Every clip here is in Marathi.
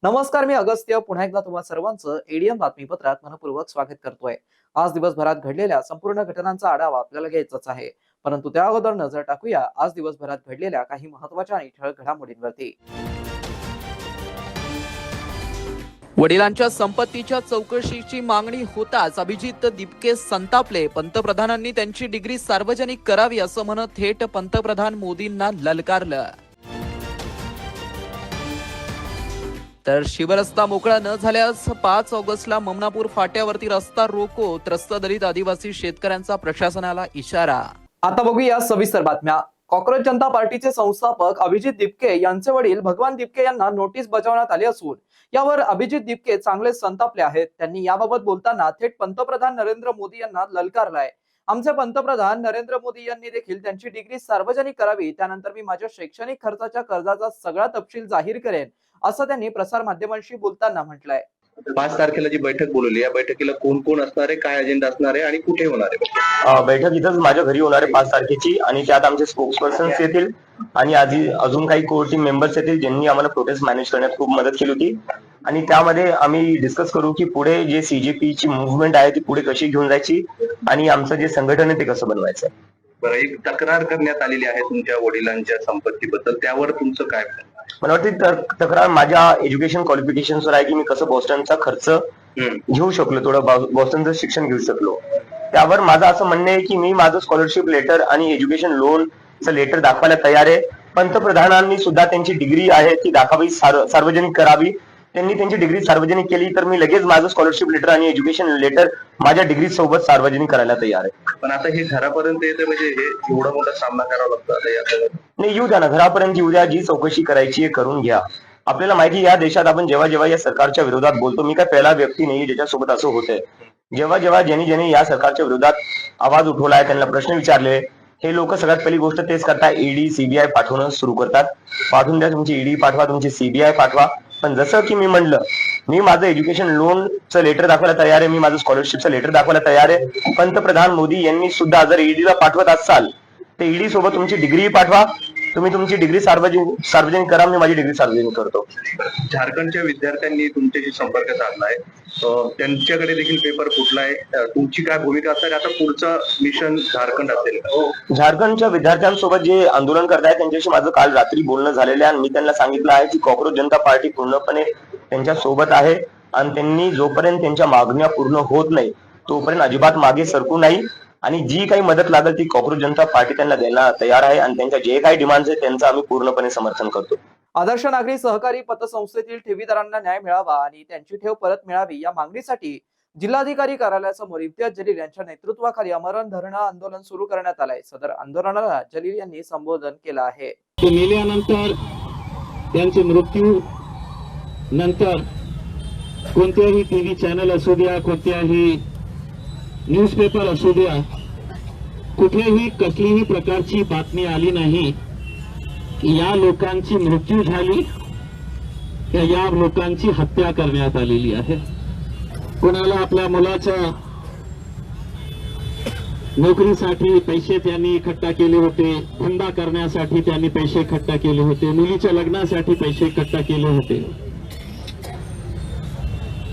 नमस्कार, मी अगस्त्य पुन्हा एकदा तुम्हा सर्वांचं एडीएम बातमीपत्रात मनपूर्वक स्वागत करतोय। आज दिवसभरात घडलेल्या संपूर्ण घटनांचा आढावा आपल्याला घ्यायचाच आहे, परंतु त्या अगोदर नजर टाकूया आज दिवसभरात घडलेल्या काही महत्त्वाच्या आणि ठळक घडामोडींवरती। वडिलांच्या संपत्तीच्या चौकशीची मागणी होताच अभिजित दिपके संतापले। पंतप्रधानांनी त्यांची डिग्री सार्वजनिक करावी असं म्हणत थेट पंतप्रधान मोदींना ललकारलं। तर शिवरस्ता मोकळा न झाल्यास 5 ऑगस्टला ममनापूर फाट्यावरती रस्ता रोको, त्रस्त दलित आदिवासी शेतकऱ्यांचा प्रशासनाला इशारा। आता बघूया सविस्तर बातम्या। कॉक्रोच जनता पार्टीचे संस्थापक अभिजित दिपके यांचे वडील भगवान दिपके यांना नोटीस बजावण्यात आली असून यावर अभिजित दिपके चांगले संतापले आहेत। त्यांनी याबाबत बोलताना थेट पंतप्रधान नरेंद्र मोदी यांना ललकारलाय। आमचे पंतप्रधान नरेंद्र मोदी यांनी देखील त्यांची डिग्री सार्वजनिक करावी, त्यानंतर मी माझ्या शैक्षणिक खर्चाच्या कर्जाचा सगळा तपशील जाहीर करेन, असं त्यांनी प्रसार माध्यमांशी बोलताना म्हटलंय। 5 तारखेला जी बैठक बोलवली, या बैठकीला कोण कोण असणार आहे, काय अजेंडा असणार आहे आणि कुठे होणार आहे? बैठक इथंच माझ्या घरी होणार आहे 5 तारखेची, आणि त्यात आमचे स्पोक्सपर्सन्स येतील आणि अजून काही कोर टीम मेंबर्स येतील ज्यांनी आम्हाला प्रोटेस्ट मॅनेज करण्यात खूप मदत केली होती। आणि त्यामध्ये आम्ही डिस्कस करू की पुढे जे सीजेपीची मुव्हमेंट आहे ती पुढे कशी घेऊन जायची आणि आमचं जे संघटन आहे ते कसं बनवायचं। बरं, एक तक्रार करण्यात आलेली आहे तुमच्या वडिलांच्या संपत्तीबद्दल, त्यावर तुमचं काय? मला वाटतं तक्रार माझ्या एज्युकेशन क्वालिफिकेशनवर आहे की मी कसं बॉस्टनचा खर्च घेऊ शकलो, थोडं बॉस्टनचं शिक्षण घेऊ शकलो। त्यावर माझं असं म्हणणं आहे की मी माझं स्कॉलरशिप लेटर आणि एज्युकेशन लोनचं लेटर दाखवायला तयार आहे। पंतप्रधानांनी सुद्धा त्यांची डिग्री आहे ती दाखवावी, सार्वजनिक करावी। त्यांनी त्यांची डिग्री सार्वजनिक केली तर मी लगेच माझं स्कॉलरशिप लेटर आणि एज्युकेशन लेटर माझ्या डिग्री सोबत सार्वजनिक करायला तयार आहे। पण आता हे घरापर्यंत येते म्हणजे हे एवढा मोठा सामना करावा लागतो। नाही, येऊ द्या ना, घरापर्यंत येऊ द्या, जी चौकशी करायची आहे करून घ्या। आपल्याला माहिती या देशात आपण जेव्हा जेव्हा या सरकारच्या विरोधात बोलतो, मी काय पहिला व्यक्ती नाही ज्याच्यासोबत असं होतंय। जेव्हा जेव्हा ज्यांनी या सरकारच्या विरोधात आवाज उठवलाय, त्यांना प्रश्न विचारले, हे लोक सगळ्यात पहिली गोष्ट तेच करतात, ईडी सीबीआय पाठवणं सुरू करतात। पाठवून द्या, तुमची ईडी पाठवा, तुमची सीबीआय पाठवा। पण जसं की मी म्हणलं, मी माझं एज्युकेशन लोनचं लेटर दाखवायला तयार आहे, मी माझं स्कॉलरशिपचं लेटर दाखवायला तयार आहे। पंतप्रधान मोदी यांनी सुद्धा जर ईडीला पाठवत असाल तर ईडी सोबत तुमची डिग्री पाठवा, तुम्ही तुमची डिग्री सार्वजनिक करा, मी माझी डिग्री सार्वजनिक करतो। झारखंडच्या विद्यार्थ्यांनी तुमच्याशी संपर्क साधलाय, त्यांच्याकडे देखील पेपर फुटलाय, तुमची काय भूमिका असणार? आता पुढचं मिशन झारखंड असेल? झारखंडच्या विद्यार्थ्यांसोबत जे आंदोलन करतायत त्यांच्याशी माझं काल रात्री बोलणं झालेलं आहे आणि मी त्यांना सांगितलं आहे की कॉक्रोच जनता पार्टी पूर्णपणे त्यांच्या सोबत आहे आणि त्यांनी जोपर्यंत त्यांच्या मागण्या पूर्ण होत नाही तोपर्यंत अजिबात मागे सरकू नाही आणि जी काही मदत लागेल ती कॉक्रोच जनता पार्टी त्यांना द्यायला तयार आहे आणि त्यांच्या जे काही डिमांड्स आहेत त्यांचं आम्ही पूर्णपणे समर्थन करतो। आदर्श नागरी सहकारी पतसंस्थेतील ठेवीदारांना न्याय मिळावा आणि त्यांची ठेव परत मिळावी या मागणीसाठी जिल्हाधिकारी कार्यालयासमोर इम्तियाज जलील यांच्या नेतृत्वाखाली आमरण धरणं आंदोलन सुरू करण्यात आलंय। सदर आंदोलनाला जलील यांनी संबोधन केलं आहे। मेल्यानंतर त्यांचे मृत्यू नंतर कोणत्याही टीव्ही चॅनल असू द्या, कोणत्याही न्यूजपेपर असू द्या, कुठेही कसलीही प्रकारची बातमी आली नाही की या लोकांची मृत्यू झाली, या लोकांची हत्या करण्यात आलेली आहे। कोणाला आपल्या मुलाच्या नोकरीसाठी पैसे त्यांनी इकट्ठा केले होते, धंदा करण्यासाठी त्यांनी पैसे इकट्ठा केले होते, मुलीच्या लग्नासाठी पैसे इकट्ठा केले होते।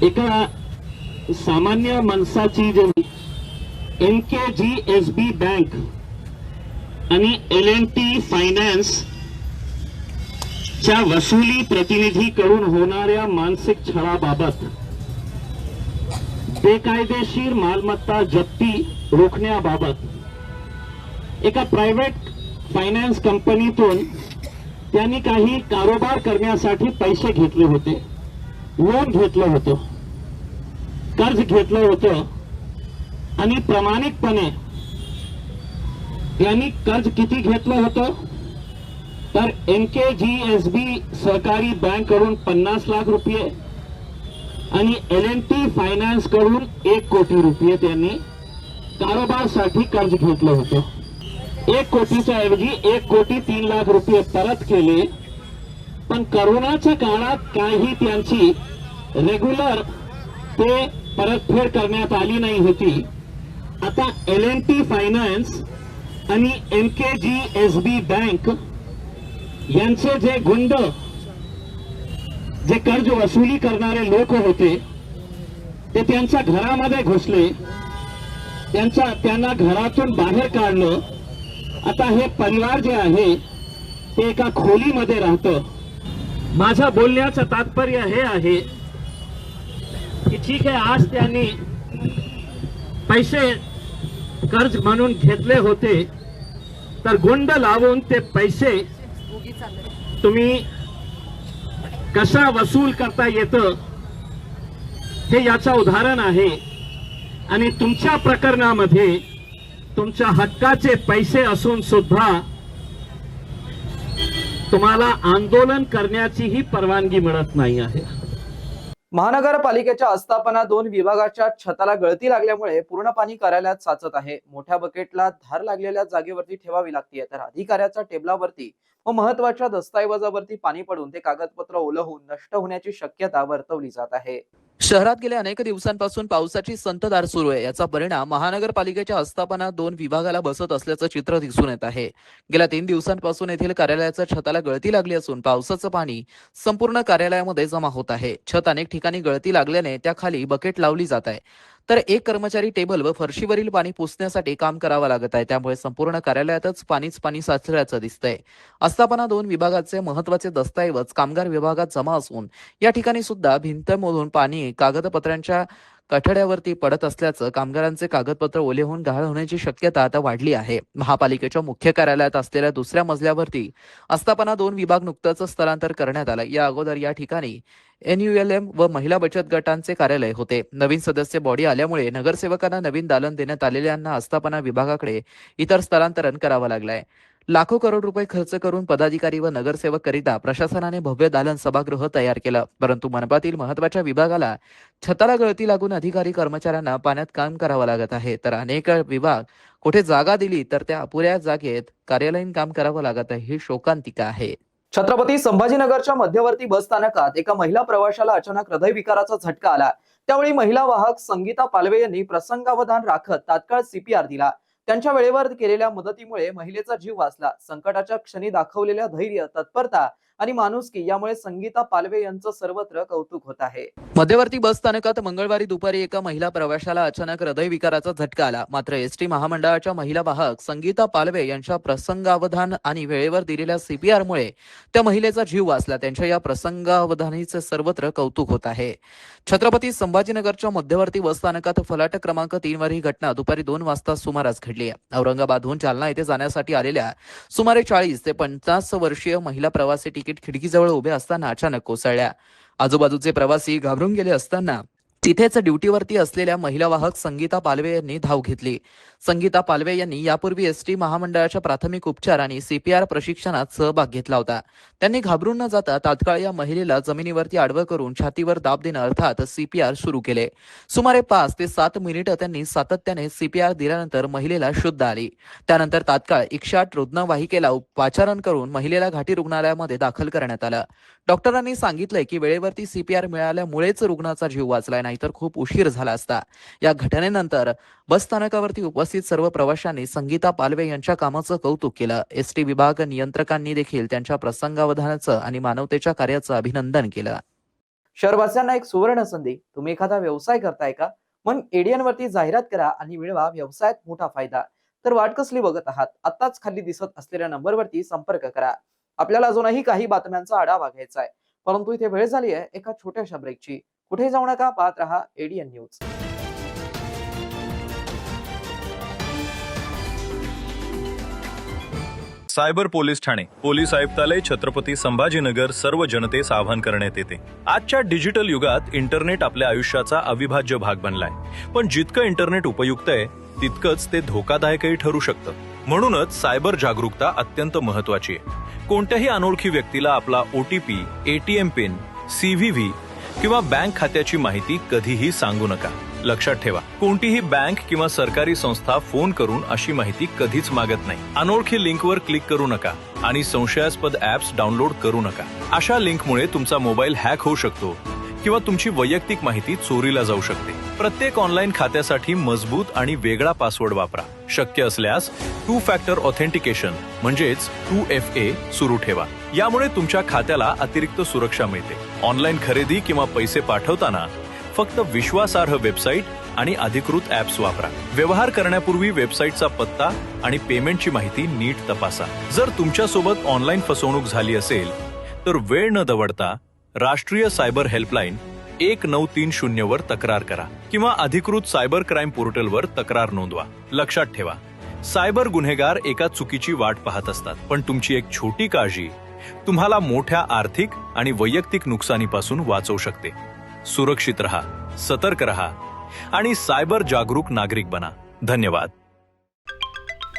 एका सामान्य माणसाची जी NKGSB बँक आणि L&T फायनान्स च्या वसुली प्रतिनिधीकडून होणाऱ्या मानसिक छळाबाबत, बेकायदेशीर मालमत्ता जप्ती रोखण्याबाबत एका प्रायव्हेट फायनान्स कंपनीतून त्यांनी काही कारोबार करण्यासाठी पैसे घेतले होते, लोन घेतलं होतं, कर्ज घेतलं होतं आणि प्रामाणिकपणे त्यांनी कर्ज किती घेतलं होतं तर NKGSB सहकारी बँक कडून 50 लाख रुपये आणि L&T फायनान्स कडून 1 कोटी रुपये त्यांनी कारोबारसाठी कर्ज घेतलं होतं. 1 कोटीच्या ऐवजी 1,03,00,000 रुपये परत केले. पण करोनाच्या काळात काही त्यांची रेग्युलर ते परतफेड करण्यात आली नाही होती. आता L&T फायनान्स आणि NKGSB बँक यांचे जे गुंड, जे कर्ज वसुली करणारे लोक होते, ते त्यांच्या घरामध्ये घुसले, त्यांना घरातून बाहेर काढलं. आता हे परिवार जे आहे ते एका खोलीमध्ये राहतं. माझं बोलण्याचं तात्पर्य हे आहे की ठीक आहे, आज त्यांनी पैसे कर्ज म्हणून घेतले होते, तर गुंड लावून ते पैसे तुम्ही कसा वसूल करता येतं हे याचं उदाहरण आहे. आणि तुमच्या प्रकरणामध्ये तुमच्या हक्काचे पैसे असून सुद्धा तुम्हाला आंदोलन करण्याचीही परवानगी मिळत नाही आहे. महानगरपालिकेच्या आस्थापना 2 विभागाच्या छताला गळती लागल्यामुळे पूर्ण पाणी कार्यालयात साचत आहे. मोठ्या बकेटला धार लागलेल्या जागेवरती ठेवावी लागते, तर अधिकाऱ्याच्या टेबलावरती व महत्वाच्या दस्तऐवजावरती पाणी पडून ते कागदपत्र ओलं होऊन नष्ट होण्याची शक्यता वर्तवली जात आहे. शहरात गेल्या अनेक दिवसांपासून पावसाची संततधार सुरू आहे. याचा परिणाम महानगरपालिकेच्या आस्थापना 2 विभागाला बसत असल्याचं चित्र दिसून येत आहे. गेल्या 3 दिवसांपासून येथील कार्यालयाच्या छताला गळती लागली असून पावसाचं पाणी संपूर्ण कार्यालयामध्ये जमा होत आहे. छत अनेक ठिकाणी गळती लागल्याने त्याखाली बकेट लावली जात आहे, तर एक कर्मचारी टेबल व फरशीवरील पाणी पुसण्यासाठी काम करावं लागत आहे. त्यामुळे संपूर्ण कार्यालयातच पाणी साचल्याचं दिसतंय. आस्थापना 2 विभागाचे महत्वाचे दस्तऐवज कामगार विभागात जमा असून या ठिकाणी सुद्धा भिंतमधून पाणी कागदपत्रांच्या कठड्यावरती पडत असल्याचं, कामगारांचे कागदपत्र ओले होऊन गाळ होण्याची शक्यता आता वाढली आहे. महापालिकेच्या मुख्य कार्यालयात असलेल्या 2ऱ्या मजल्यावरती आस्थापना 2 विभाग नुकताच स्थलांतर करण्यात आला. या अगोदर या ठिकाणी NULM व महिला बचत गटांचे कार्यालय होते. नवीन सदस्य बॉडी आल्यामुळे नगरसेवकांना नवीन दालन देण्यात आलेल्यांना आस्थापना विभागाकडे इतर स्थलांतरण करावं लागलंय. लाखो करोड रुपये खर्च करून पदाधिकारी व नगरसेवक करिता प्रशासनाने भव्य दालन सभागृह तयार केलं, परंतु मनपातील महत्वाच्या विभागाला छताला गळती लागून अधिकारी कर्मचाऱ्यांना पाण्यात काम करावं लागत आहे. तर अनेक विभाग कुठे जागा दिली तर त्या अपुऱ्या जागेत कार्यालयीन काम करावं लागत आहे. ही शोकांतिका आहे. छत्रपती संभाजीनगरच्या मध्यवर्ती बस स्थानकात एका महिला प्रवाशाला अचानक हृदयविकाराचा झटका आला. त्यावेळी महिला वाहक संगीता पालवे यांनी प्रसंगावधान राखत तात्काळ CPR दिला. त्यांच्या वेळेवर केलेल्या मदतीमुळे महिलेचा जीव वाचला. संकटाच्या क्षणी दाखवलेल्या धैर्य, तत्परता आणि माणुसकी यामुळे संगीता पालवे यांचं सर्वत्र कौतुक होत आहे. मध्यवर्ती बस स्थानकात मंगळवारी दुपारी एका महिला प्रवाशाला अचानक हृदयविकाराचा झटका आला. मात्र ST महामंडळाच्या महिला वाहक संगीता पालवे यांच्या प्रसंगावधान आणि वेळेवर दिलेल्या CPR मुळे त्या महिलेचा जीव वाचला. त्यांच्या या प्रसंगावधानाचे सर्वत्र कौतुक होत आहे. छत्रपती संभाजीनगरच्या मध्यवर्ती बस स्थानकात फलाट क्रमांक 3 वर ही घटना दुपारी 2 वाजता सुमारास घडली आहे. औरंगाबादहून जालना येथे जाण्यासाठी आलेल्या सुमारे 40 ते 50 वर्षीय महिला प्रवासी तिकीट खिडकीजवळ उभे असताना अचानक कोसळल्या. आजूबाजूचे प्रवासी घाबरून गेले असताना तिथेच ड्युटीवरती असलेल्या महिला वाहक संगीता पालवे यांनी धाव घेतली. संगीता पालवे यांनी यापूर्वी ST महामंडळाच्या प्राथमिक उपचार आणि CPR प्रशिक्षणात सहभाग घेतला होता. त्यांनी घाबरून न जाता तात्काळ या महिलेला जमिनीवरती आडवं करून छातीवर दाब देणं अर्थात CPR सुरू केले. सुमारे 5 ते 7 मिनिटं त्यांनी सातत्याने CPR दिल्यानंतर महिलेला शुद्ध आली. त्यानंतर तात्काळ 108 रुग्णवाहिकेला उपचारण करून महिलेला घाटी रुग्णालयामध्ये दाखल करण्यात आलं. डॉक्टरांनी सांगितलंय की वेळेवरती CPR मिळाल्यामुळेच रुग्णाचा जीव वाचलाय, नाहीतर खूप उशीर झाला असता. या घटनेनंतर बस स्थानकावरती उपस्थित सर्व प्रवाशांनी संगीता पालवे यांच्या कामाचं कौतुक केलं. ST विभाग नियंत्रकांनी देखील त्यांच्या प्रसंगावधानाचं आणि मानवतेच्या कार्याचं अभिनंदन केलं. शहरवासियांना एक सुवर्ण संधी. तुम्ही एखादा व्यवसाय करताय का? मग ADN वरती जाहिरात करा आणि मिळवा व्यवसायात मोठा फायदा. तर वाट कसली बघत आहात? आताच खाली दिसत असलेल्या नंबरवरती संपर्क करा. आपल्याला अजूनही काही बातम्यांचा आढावा घ्यायचा आहे, परंतु इथे वेळ झाली आहे एका छोट्याशा ब्रेकची. कुठे जाऊ नका, पाहत रहा ADN news. Cyber police Thane police आयुक्तालय छत्रपती संभाजीनगर सर्व जनतेस आवाहन करण्यात येते. आजच्या डिजिटल युगात इंटरनेट आपल्या आयुष्याचा अविभाज्य भाग बनलाय, पण जितकं इंटरनेट उपयुक्त आहे तितकंच ते धोकादायकही ठरू शकतं. म्हणूनच सायबर जागरूकता अत्यंत महत्वाची आहे. कोणत्याही अनोळखी व्यक्तीला आपला OTP, ATM पिन, CVV किंवा बँक खात्याची माहिती कधीही सांगू नका. लक्षात ठेवा, कोणतीही बँक किंवा सरकारी संस्था फोन करून अशी माहिती कधीच मागत नाही. अनोळखी लिंकवर क्लिक करू नका आणि संशयास्पद ऍप्स डाउनलोड करू नका. अशा लिंकमुळे तुमचा मोबाईल हॅक होऊ शकतो किंवा तुमची वैयक्तिक माहिती चोरीला जाऊ शकते. प्रत्येक ऑनलाईन खात्यासाठी मजबूत आणि वेगळा पासवर्ड वापरा. शक्य असल्यास 2 फॅक्टर ऑथेंटिकेशन म्हणजेच 2FA सुरू ठेवा. यामुळे तुमच्या खात्याला अतिरिक्त सुरक्षा मिळते. ऑनलाईन खरेदी किंवा पैसे पाठवताना फक्त विश्वासार्ह वेबसाईट आणि अधिकृत ऍप्स वापरा. व्यवहार करण्यापूर्वी वेबसाईटचा पत्ता आणि पेमेंटची माहिती नीट तपासा. जर तुमच्यासोबत ऑनलाईन फसवणूक झाली असेल तर वेळ न दवडता राष्ट्रीय सायबर हेल्पलाईन 1930 वर तक्रार करा किंवा अधिकृत सायबर क्राईम पोर्टलवर तक्रार नोंदवा. लक्षात ठेवा, सायबर गुन्हेगार एका चुकीची वाट पाहत असतात, पण तुमची एक छोटी काळजी तुम्हाला मोठ्या आर्थिक आणि वैयक्तिक नुकसानीपासून वाचवू शकते. सुरक्षित रहा, सतर्क रहा आणि सायबर जागरूक नागरिक बना. धन्यवाद.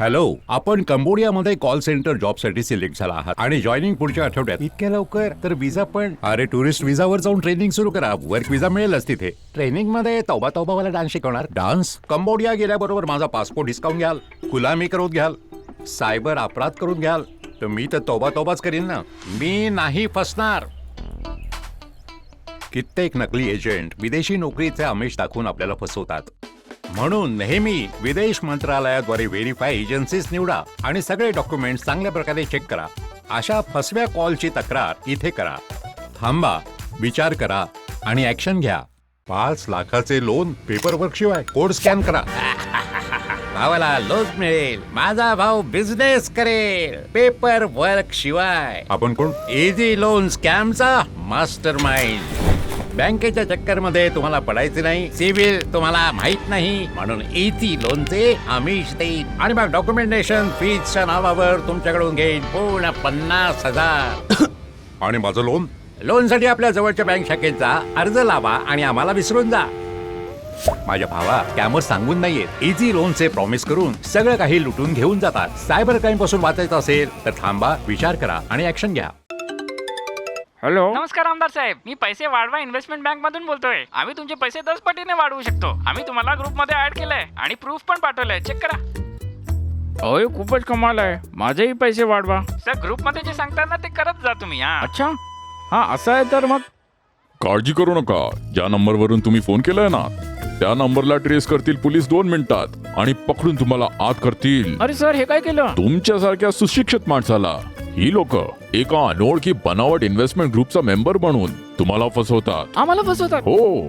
हॅलो, आपण कंबोडियामध्ये कॉल सेंटर जॉबसाठी सिलेक्ट झाला आहात आणि जॉईनिंग पुढच्या आठवड्यात. इतक्या लवकर? तर विजा पण? अरे, टुरिस्ट विजावर जाऊन ट्रेनिंग सुरू करा. वर्क विजा मिळेलच तिथे. ट्रेनिंग मध्ये तौबा तौबावाला डान्स शिकवणार. डान्स? कंबोडिया गेल्याबरोबर माझा पासपोर्ट डिस्काउंट घ्याल, गुलामी करून घ्याल, सायबर अपराध करून घ्याल, तर मी तर तौबा तौबाच करीन ना. मी नाही फसणार. कित्येक नकली एजंट विदेशी नोकरीचे आमिष दाखवून आपल्याला फसवतात. म्हणून नेहमी विदेश मंत्रालयाद्वारे व्हेरीफाय एजन्सीज निवडा आणि सगळे डॉक्युमेंट चांगल्या प्रकारे चेक करा. अशा फसव्या कॉलची तक्रार इथे करा. थांबा, विचार करा आणि ऍक्शन घ्या. 5 लाखाचे लोन पेपरवर्क शिवाय. कोड स्कॅन करा. भावाला लोन मिळेल. माझा भाऊ बिझनेस करेल पेपर वर्क शिवाय. आपण कोण? इझी लोन स्कॅमचा मास्टर माइंड. बँकेच्या चक्कर मध्ये तुम्हाला पडायचे नाही. सिबिल तुम्हाला माहित नाही, म्हणून इझी लोनचे आमिष देईल आणि मग डॉक्युमेंटेशन फीजच्या नावावर तुमच्याकडून घेईल पूर्ण 50,000. आणि माझं लोन? लोनसाठी आपल्या जवळच्या बँक शाखेत जा, अर्ज लावा आणि आम्हाला विसरून जा. माझ्या भावा, कॅमर सांगून नाहीयेत. इझी लोनचे प्रॉमिस करून सगळं काही लुटून घेऊन जातात. सायबर क्राईम पासून वाचायचं असेल तर थांबा, विचार करा आणि ऍक्शन घ्या. हॅलो, नमस्कार आमदार साहेब. मी पैसे वाढवा इन्व्हेस्टमेंट बँक मधून बोलतोय. आम्ही तुमचे पैसे 10 पटीने वाढवू शकतो. आम्ही तुम्हाला ग्रुपमध्ये ऍड केलंय आणि प्रूफ पण पाठवलंय. चेक करा. अय, खूपच कमाल आहे. माझेही पैसे वाढवा. सर, ग्रुपमध्ये जे सांगतात ना ते करत जा तुम्ही. अच्छा, हा असं आहे तर मग. काळजी करू नका. ज्या नंबरवरून तुम्ही फोन केलाय ना त्या नंबरला ट्रेस करतील पोलीस 2 मिनिटात आणि पकडून तुम्हाला आत करतील. अरे सर, हे काय केलं? तुमच्यासारख्या सुशिक्षित माणसाला ही लोक एका अनोळखी बनावट इन्व्हेस्टमेंट ग्रुपचा मेंबर बनवून तुम्हाला फसवतात. आम्हाला फसवतात? हो,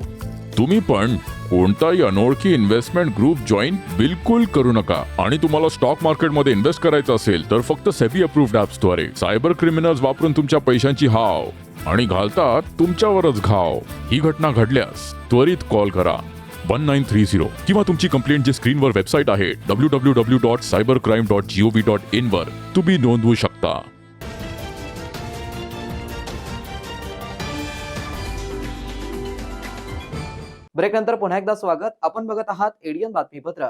तुम्ही पण कोणताही अनोळखी इन्व्हेस्टमेंट ग्रुप जॉईन बिलकुल करू नका. आणि तुम्हाला स्टॉक मार्केटमध्ये इन्व्हेस्ट करायचं असेल तर फक्त सेबी अप्रूव्ड ऍप्सद्वारे. सायबर क्रिमिनल्स वापरून तुमच्या पैशांची हाव आणि घालतात तुमच्यावरच घाव. ही घटना घडल्यास त्वरित कॉल करा 1930 किंवा तुमची कंप्लेंट जी स्क्रीनवर वेबसाईट आहे www.cybercrime.gov.in वर तुम्ही नोंदवू शकता. ब्रेक नंतर पुन्हा एकदा स्वागत. आपण बघत आहात एडीएन बातमीपत्र.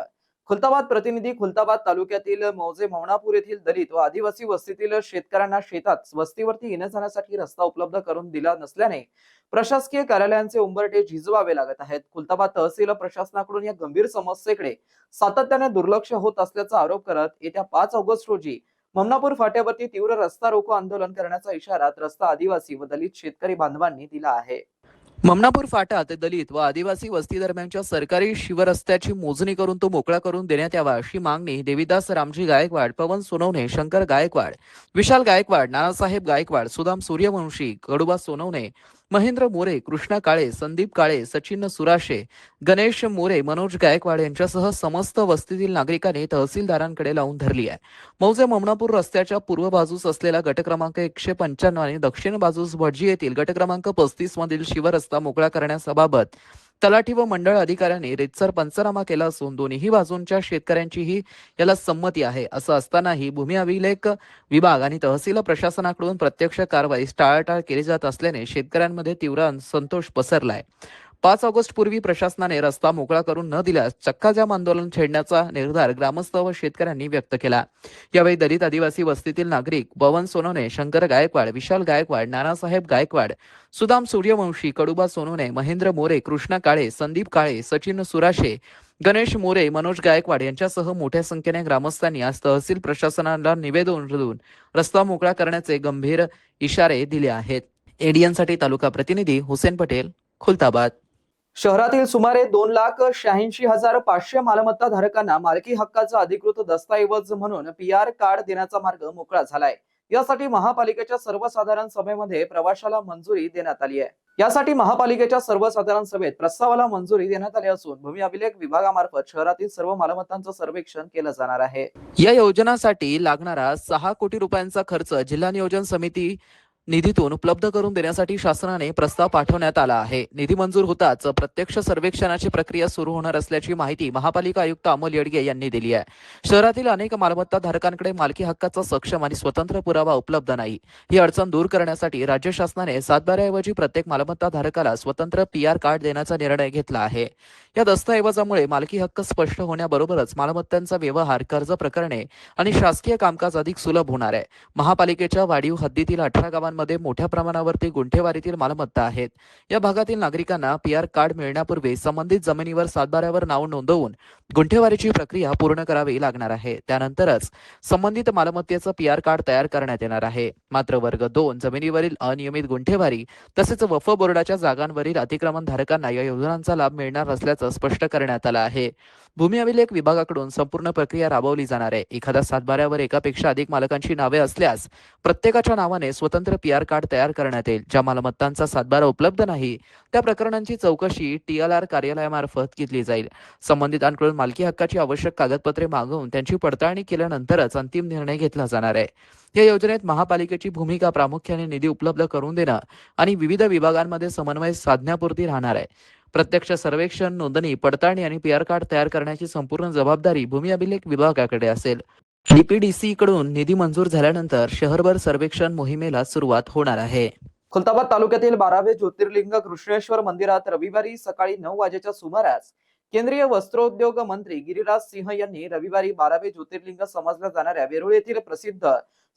खुलताबाद प्रतिनिधी. खुलताबाद तालुक्यातील मौजे मौनापूर येथील दलित व आदिवासी वस्तीतील शेतकऱ्यांना शेतात वस्तीवरती येण्या जाण्यासाठी रस्ता उपलब्ध करून दिला नसल्याने प्रशासकीय कार्यालयांचे उंबरठे झिजवावे लागत आहेत. खुलताबाद तहसील प्रशासनाकडून या गंभीर समस्येकडे सातत्याने दुर्लक्ष होत असल्याचा आरोप करत येत्या 5 ऑगस्ट रोजी ममनापूर फाट्यावरती तीव्र रस्ता रोको आंदोलन करण्याचा इशारा त्रस्त आदिवासी व दलित शेतकरी बांधवांनी दिला आहे. ममनापूर फाटा ते दलित व आदिवासी वस्ती दरम्यानच्या सरकारी शिवरस्त्याची मोजणी करून तो मोकळा करून देण्यात यावा अशी मागणी देविदास रामजी गायकवाड, पवन सोनवणे, शंकर गायकवाड, विशाल गायकवाड, नानासाहेब गायकवाड, सुदाम सूर्यवंशी, कडुबा सोनवणे, महेंद्र मोरे, कृष्णा काळे, संदीप काळे, सचिन सुराशे, गणेश मोरे, मनोज गायकवाड यांच्यासह समस्त वस्तीतील नागरिकांनी तहसीलदारांकडे लावून धरली आहे. मौजे ममनापूर रस्त्याच्या पूर्व बाजूस असलेला गट क्रमांक 155 आणि दक्षिण बाजूस भटजी येथील गट क्रमांक 35 मधील शिवरस्ता मोकळा करण्याबाबत तलाठी व मंडळ अधिकाऱ्यांनी रितसर पंचनामा केला असून दोन्ही बाजूंच्या शेतकऱ्यांचीही याला संमती आहे. असं असतानाही भूमी अभिलेख विभाग आणि तहसील प्रशासनाकडून प्रत्यक्ष कारवाई टाळाटाळ केली जात असल्याने शेतकऱ्यांमध्ये तीव्र असंतोष पसरलाय. 5 ऑगस्ट पूर्वी प्रशासनाने रस्ता मोकळा करून न दिल्यास चक्का जाम आंदोलन छेडण्याचा निर्धार ग्रामस्थ व शेतकऱ्यांनी व्यक्त केला. यावेळी दलित आदिवासी वस्तीतील नागरिक बबन सोनवणे, शंकर गायकवाड, विशाल गायकवाड, नानासाहेब गायकवाड, सुदाम सूर्यवंशी, कडुबा सोनवणे, महेंद्र मोरे, कृष्णा काळे, संदीप काळे, सचिन सुराशे, गणेश मोरे, मनोज गायकवाड यांच्यासह मोठ्या संख्येने ग्रामस्थांनी आज तहसील प्रशासनाला निवेदन देऊन रस्ता मोकळा करण्याचे गंभीर इशारे दिले आहेत. एडीएनसाठी तालुका प्रतिनिधी हुसेन पटेल, खुलताबाद. शहरातील सुमारे 2,86,500 मालमत्ता धारकांना मालकी हक्काचा अधिकृत दस्तऐवज म्हणून PR कार्ड देण्याचा मार्ग मोकळा झालाय. यासाठी महापालिकेच्या सर्वसाधारण सभेमध्ये प्रवाशाला मंजुरी देण्यात आली आहे. यासाठी महापालिकेच्या सर्वसाधारण सभेत प्रस्तावाला मंजुरी देण्यात आली असून भूमी अभिलेख विभागामार्फत शहरातील सर्व मालमत्तांचं सर्वेक्षण केलं जाणार आहे. या योजनासाठी लागणारा 6 कोटी रुपयांचा खर्च जिल्हा नियोजन समिती निधीतून उपलब्ध करून देण्यासाठी शासनाने प्रस्ताव पाठवण्यात आला आहे. निधी मंजूर होताच प्रत्यक्ष सर्वेक्षणाची प्रक्रिया सुरू होणार असल्याची माहिती महापालिका आयुक्त अमोल येडगे यांनी दिली आहे. शहरातील अनेक मालमत्ता धारकांकडे मालकी हक्काचा सक्षम आणि स्वतंत्र पुरावा उपलब्ध नाही. ही अडचण दूर करण्यासाठी राज्य शासनाने 7/12 ऐवजी प्रत्येक मालमत्ता धारकाला स्वतंत्र PR कार्ड देण्याचा निर्णय घेतला आहे. या दस्तऐवजामुळे मालकी हक्क स्पष्ट होण्याबरोबरच मालमत्तांचा व्यवहार, कर्ज प्रकरणे आणि शासकीय कामकाज अधिक सुलभ होणार आहे. महापालिकेच्या वाढीव हद्दीतील 18 गावांमध्ये मोठ्या प्रमाणावरती गुंठेवारीतील मालमत्ता आहेत. या भागातील नागरिकांना PR कार्ड मिळण्यापूर्वी संबंधित जमिनीवर 7/12 नाव नोंदवून गुंठेवारीची प्रक्रिया पूर्ण करावी लागणार आहे. त्यानंतरच संबंधित मालमत्तेचं PR कार्ड तयार करण्यात येणार आहे. मात्र वर्ग 2 जमिनीवरील अनियमित गुंठेवारी तसेच वक्फ बोर्डाच्या जागांवरील अतिक्रमण धारकांना या योजनांचा लाभ मिळणार नसल्याचं स्पष्ट करण्यात आलं आहे. भूमी अभिलेख विभागाकडून संपूर्ण प्रक्रिया राबवली जाणार आहे. एखाद्या 7/12 एकापेक्षा अधिक मालकांची नावे असल्यास प्रत्येकाच्या नावाने स्वतंत्र PR कार्ड तयार करण्यात येईल. ज्या मालमत्तांचा 7/12 उपलब्ध नाही त्या प्रकरणांची चौकशी TLR कार्यालयामार्फत घेतली जाईल. संबंधितांकडून मालकी हक्काची आवश्यक कागदपत्रे मागवून त्यांची पडताळणी केल्यानंतरच अंतिम निर्णय घेतला जाणार आहे. या योजनेत महापालिकेची भूमिका प्रामुख्याने निधी उपलब्ध करून देणं आणि विविध विभागांमध्ये समन्वय साधण्यापुरती राहणार आहे. प्रत्यक्ष सर्वेक्षण, नोंदणी, पडताळणी आणि PR कार्ड तयार करण्याची संपूर्ण जबाबदारी भूमी अभिलेख विभागाकडे असेल. DPDC कडून निधी मंजूर झाल्यानंतर शहरभर सर्वेक्षण मोहिमेला सुरुवात होणार आहे. खुलताबाद तालुक्यातील 12वे ज्योतिर्लिंग कृष्णेश्वर मंदिरात रविवारी सकाळी 9 वाजेच्या सुमारास केंद्रीय वस्त्रोद्योग मंत्री गिरिराज सिंह यांनी रविवारी 12वे ज्योतिर्लिंग समजल्या जाणाऱ्या वेरूळ येथील प्रसिद्ध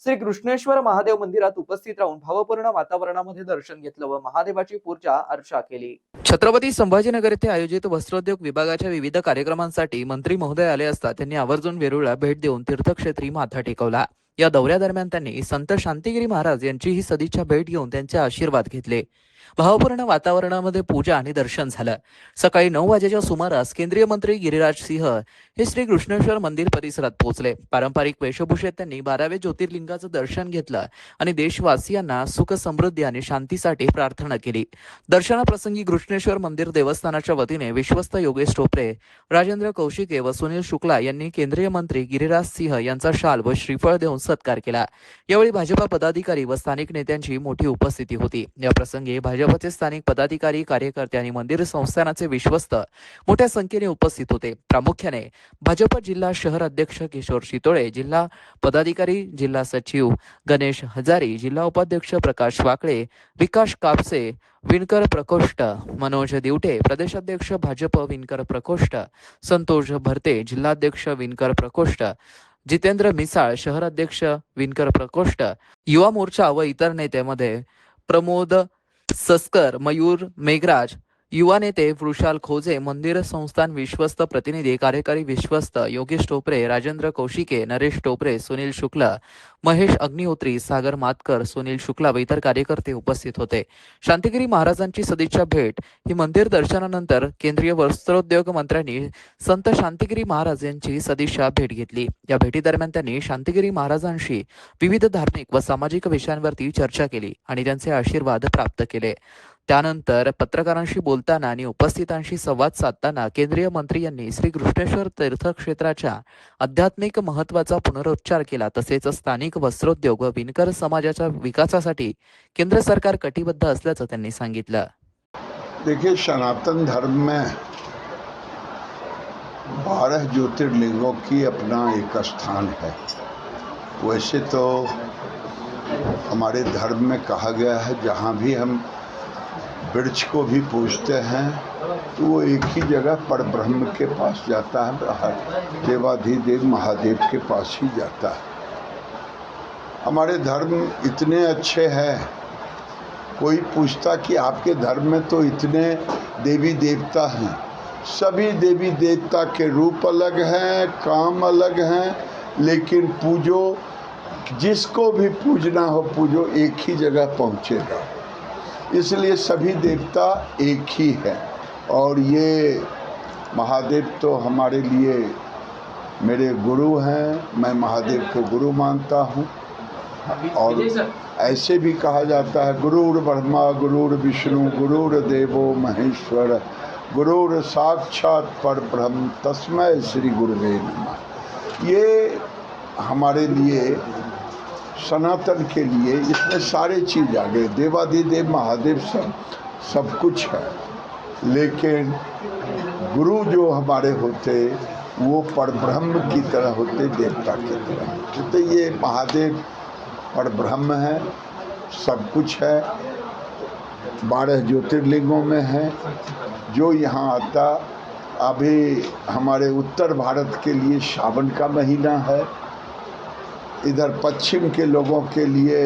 श्री कृष्णेश्वर महादेव मंदिरात उपस्थित राहून भावपूर्ण वातावरणामध्ये दर्शन घेतलं व महादेवाची पूजा अर्चा केली. छत्रपती संभाजीनगर येथे आयोजित वस्त्रोद्योग विभागाच्या विविध कार्यक्रमांसाठी मंत्री महोदय आले असता त्यांनी आवर्जून वेरूळला भेट देऊन तीर्थक्षेत्री माथा टेकवला. या दौऱ्यादरम्यान त्यांनी संत शांतिगिरी महाराज यांचीही सदिच्छा भेट घेऊन त्यांचे आशीर्वाद घेतले. भावपूर्ण वातावरणामध्ये पूजा आणि दर्शन झालं. सकाळी 9 वाजेच्या सुमारास केंद्रीय मंत्री गिरिराज सिंह हे श्री कृष्णेश्वर मंदिर परिसरात पोहोचले. पारंपरिक वेशभूषेत त्यांनी 12वे ज्योतिर्लिंगाचं दर्शन घेतलं आणि देशवासियांना सुख, समृद्धी आणि शांतीसाठी प्रार्थना केली. दर्शनाप्रसंगी कृष्णेश्वर मंदिर देवस्थानाच्या वतीने विश्वस्त योगेश टोपरे, राजेंद्र कौशिके व सुनील शुक्ला यांनी केंद्रीय मंत्री गिरिराज सिंह यांचा शाल व श्रीफळ देऊन सत्कार केला. यावेळी भाजपा पदाधिकारी व स्थानिक नेत्यांची मोठी उपस्थिती होती. या प्रसंगी भाजपचे स्थानिक पदाधिकारी, कार्यकर्ते आणि मंदिर संस्थानाचे विश्वस्त मोठ्या संख्येने उपस्थित होते. प्रामुख्याने भाजप जिल्हा शहर अध्यक्ष किशोर शितोळे, जिल्हा पदाधिकारी, जिल्हा सचिव गणेश हजारी, जिल्हा उपाध्यक्ष प्रकाश वाकळे, विकास कापसे, विणकर प्रकोष्ठ मनोज दिवटे, प्रदेशाध्यक्ष भाजप विणकर प्रकोष्ठ संतोष भरते, जिल्हाध्यक्ष विणकर प्रकोष्ठ जितेंद्र मिसाळ, शहर अध्यक्ष विणकर प्रकोष्ठ, युवा मोर्चा व इतर नेत्यामध्ये प्रमोद सस्कर, मयूर मेघराज, युवा नेते वृषाल खोजे, मंदिर संस्थान विश्वस्त प्रतिनिधी, कार्यकारी विश्वस्त योगेश टोपरे, राजेंद्र कौशिके, नरेश टोपरे, सुनील शुक्ला, महेश अग्निहोत्री, सागर मातकर, सुनील शुक्ला व इतर कार्यकर्ते उपस्थित होते. शांतिगिरी महाराजांची सदिच्छा भेट ही मंदिर दर्शनानंतर केंद्रीय वस्त्रोद्योग मंत्र्यांनी संत शांतिगिरी महाराज यांची सदिच्छा भेट घेतली. या भेटीदरम्यान त्यांनी शांतिगिरी महाराजांशी विविध धार्मिक व सामाजिक विषयांवरती चर्चा केली आणि त्यांचे आशीर्वाद प्राप्त केले. त्यानंतर पत्रकारांशी बोलताना आणि उपस्थितांशी संवाद साधताना केंद्रीय मंत्री यांनी श्री कृष्णेश्वर तीर्थक्षेत्राच्या आध्यात्मिक महत्त्वाचा पुनरुच्चार केला. तसेच स्थानिक वस्त्रोद्योग व विणकर समाजाच्या विकासासाठी केंद्र सरकार कटिबद्ध असल्याचं त्यांनी सांगितलं. देखिए, सनातन धर्म में 12 ज्योतिर्लिंगों की अपना एक स्थान है. वैसे तो हमारे धर्म में कहा गया है जहाँ भी हम वृक्ष को भी पूजते हैं तो वो एक ही जगह परब्रह्म के पास जाता है, देवाधिदेव महादेव के पास ही जाता है। हमारे धर्म इतने अच्छे हैं, कोई पूछता कि आपके धर्म में तो इतने देवी देवता हैं, सभी देवी देवता के रूप अलग हैं, काम अलग हैं, लेकिन पूजो, जिसको भी पूजना हो पूजो, एक ही जगह पहुँचेगा। इसलिए सभी देवता एक ही है। और ये महादेव तो हमारे लिए मेरे गुरु हैं, मैं महादेव को गुरु मानता हूँ। और ऐसे भी कहा जाता है गुरुर ब्रह्मा गुरुर विष्णु गुरुर देवो महेश्वर गुरुर साक्षात परब्रह्म तस्मै श्री गुरुवे नमः। ये हमारे लिए सनातन के लिए इसमें सारे चीज़ आ गए, देवाधिदेव महादेव सब कुछ है, लेकिन गुरु जो हमारे होते वो परब्रह्म की तरह होते, देवता की तरह। तो ये महादेव परब्रह्म है, सब कुछ है, 12 ज्योतिर्लिंगों में है। जो यहाँ आता, अभी हमारे उत्तर भारत के लिए सावन का महीना है, इधर पश्चिम के लोगों के लिए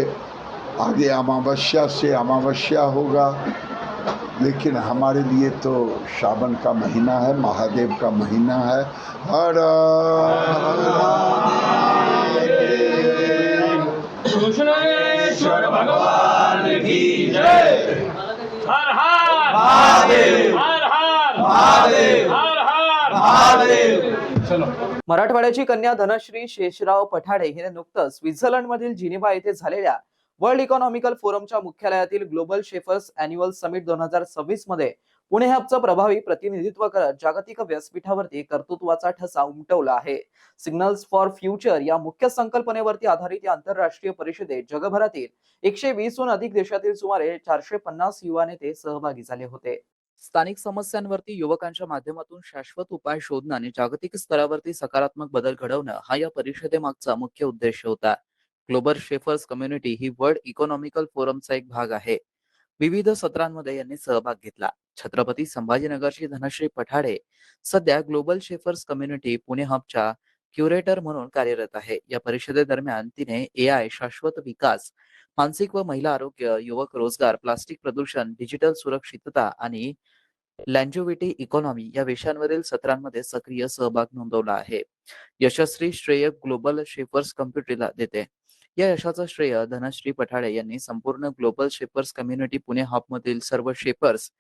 आगे अमावस्या से अमावस्या होगा, लेकिन हमारे लिए तो सावन का महीना है, महादेव का महीना है। हर कृष्णेश्वर भगवान की जय। हर हर महादेव, हर हर महादेव, हर हर महादेव। चलो। मराठवाड्याची कन्या धनश्री शेषराव पठाडे हिने नुकतंच स्वित्झर्लंडमधील जिनिव्हा येथे झालेल्या वर्ल्ड इकॉनॉमिकल फोरमच्या मुख्यालयातील ग्लोबल शेफर्स अॅन्युअल समिट 2026 मध्ये पुणे हबचं प्रभावी प्रतिनिधित्व करत जागतिक व्यासपीठावरती कर्तृत्वाचा ठसा उमटवला आहे। सिग्नल्स फॉर फ्युचर या मुख्य संकल्पनेवरती आधारित या आंतरराष्ट्रीय परिषदेत जगभरातील 120हून अधिक देशातील सुमारे 450 युवा नेते सहभागी झाले होते। स्थानिक समस्यांवरती युवकांच्या माध्यमातून शाश्वत उपाय शोधणं आणि जागतिक स्तरावरती सकारात्मक बदल घडवणं हा या परिषदेमागचा मुख्य उद्देश होता। ग्लोबल शेफर्स कम्युनिटी ही वर्ल्ड इकॉनॉमिकल फोरमचा एक भाग आहे। विविध सत्रांमध्ये यांनी सहभाग घेतला। छत्रपती संभाजीनगरची धनश्री पठाडे सध्या ग्लोबल शेफर्स कम्युनिटी पुणे हबच्या क्युरेटर म्हणून कार्यरत आहे। या परिषदेदरम्यान तिने AI, शाश्वत विकास, मानसिक व महिला आरोग्य, युवक रोजगार, प्लास्टिक प्रदूषण, डिजिटल सुरक्षितता आणि लँजिव्हिटी इकॉनॉमी या विषयांवरील सत्रांमध्ये सक्रिय सहभाग नोंदवला आहे। यशस्वी श्रेय ग्लोबल शेफर्स कम्युनिटीला देते। या यशाचं श्रेय धनश्री पठाडे यांनी संपूर्ण ग्लोबल शेफर्स कम्युनिटी पुणे हबमधील सर्व शेफर्स,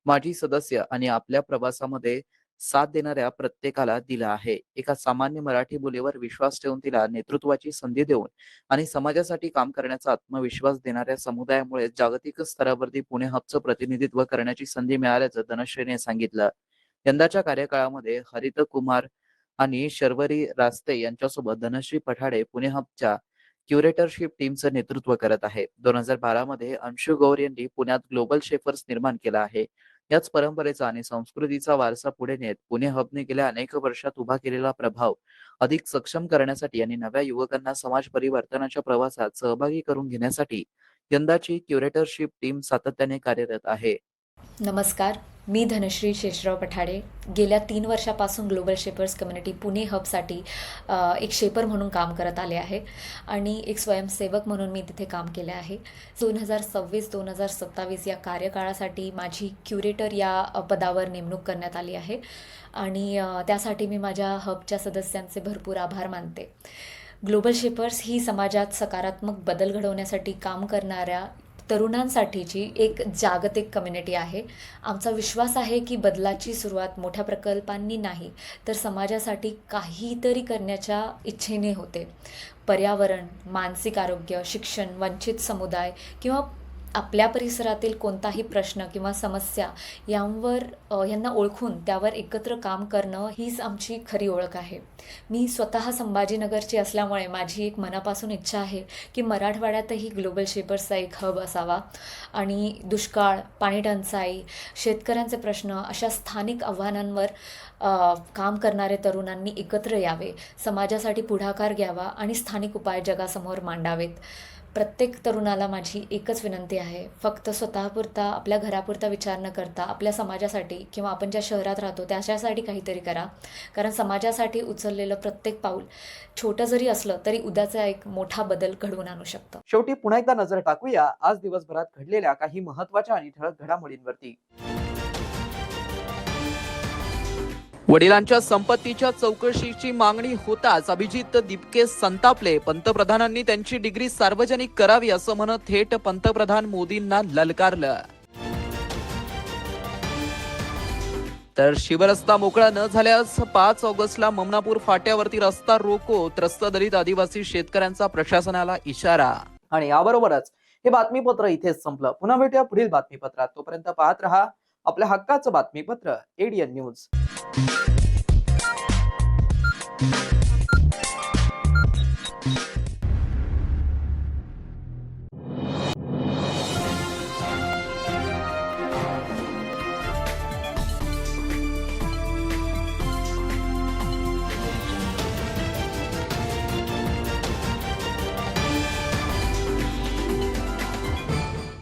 माजी सदस्य आणि आपल्या प्रवासामध्ये साथ देणाऱ्या प्रत्येकाला दिला आहे। एका सामान्य मराठी बोलीवर विश्वास ठेवून तिला नेतृत्वाची संधी देऊन आणि समाजासाठी काम करण्याचा आत्मविश्वास देणाऱ्या समुदायामुळे जागतिक स्तरावरती पुणे हबचं प्रतिनिधित्व करण्याची संधी मिळाल्याचं धनश्रीने सांगितलं। यंदाच्या कार्यकाळामध्ये हरित कुमार आणि शर्वरी रास्ते यांच्यासोबत धनश्री पठाडे पुणे हबच्या क्युरेटरशिप टीमचं नेतृत्व करत आहे। 2012 मध्ये अंशु गौर यांनी पुण्यात ग्लोबल शेफर्स निर्माण केला आहे। याच परंपरेचा आणि संस्कृतीचा वारसा पुढे नेत पुणे हबने गेल्या अनेक वर्षात उभा केलेला प्रभाव अधिक सक्षम करण्यासाठी आणि नव्या युवकांना समाज परिवर्तनाच्या प्रवासात सहभागी करून घेण्यासाठी यंदाची क्युरेटरशिप टीम सातत्याने कार्यरत आहे। नमस्कार, मी धनश्री शेषराव पठाडे गेल्या 3 वर्षापासून ग्लोबल शेपर्स कम्युनिटी पुणे हबसाठी एक शेपर म्हणून काम करत आले आहे आणि एक स्वयंसेवक म्हणून मी तिथे काम केले आहे। 2026-2027 या कार्यकाळासाठी माझी क्युरेटर या पदावर नेमणूक करण्यात आली आहे आणि त्यासाठी मी माझ्या हबच्या सदस्यांचे भरपूर आभार मानते। ग्लोबल शेपर्स ही समाजात सकारात्मक बदल घडवण्यासाठी काम करणाऱ्या तरुणांसाठीची एक जागतिक कम्युनिटी आहे। आमचा विश्वास आहे की बदलाची सुरुवात मोठ्या प्रकल्पांनी नाही तर समाजासाठी काहीतरी करण्याच्या इच्छेने होते। पर्यावरण, मानसिक आरोग्य, शिक्षण, वंचित समुदाय किंवा आपल्या परिसरातील कोणताही प्रश्न किंवा समस्या यांना ओळखून त्यावर एकत्र काम करणं हीच आमची खरी ओळख आहे। मी स्वतः संभाजीनगरची असल्यामुळे माझी एक मनापासून इच्छा आहे की मराठवाड्यातही ग्लोबल शेपर्सचा एक हब असावा आणि दुष्काळ, पाणी टंचाई, शेतकऱ्यांचे प्रश्न अशा स्थानिक आव्हानांवर काम करणारे तरुणांनी एकत्र यावे, समाजासाठी पुढाकार घ्यावा आणि स्थानिक उपाय जगासमोर मांडावेत। प्रत्येक तरुणाला माझी एकच विनंती आहे, फक्त स्वतःपुरता आपल्या घरापुरता विचार न करता आपल्या समाजासाठी किंवा आपण ज्या शहरात राहतो त्याच्यासाठी काहीतरी करा. कारण समाजासाठी उचललेलं प्रत्येक पाऊल छोटं जरी असलं तरी उद्याचा एक मोठा बदल घडवून आणू शकतं. शेवटी पुन्हा एकदा नजर टाकूया आज दिवसभरात घडलेल्या काही महत्त्वाच्या आणि ठळक घडामोडींवरती. वडिलांच्या संपत्तीच्या चौकशीची मागणी होताच अभिजित दिपके संतापले. पंतप्रधानांनी त्यांची डिग्री सार्वजनिक करावी असं म्हणत थेट पंतप्रधान मोदींना ललकारलं. तर शिवरस्ता मोकळा न झाल्यास 5 ऑगस्टला ममनापूर फाट्यावरती रस्ता रोको, त्रस्त दलित आदिवासी शेतकऱ्यांचा प्रशासनाला इशारा. आणि याबरोबरच हे बातमीपत्र इथेच संपलं. पुन्हा भेटूया पुढील बातमीपत्रात. तोपर्यंत पाहत रहा आपल्या हक्काचं बातमीपत्र ADN न्यूज.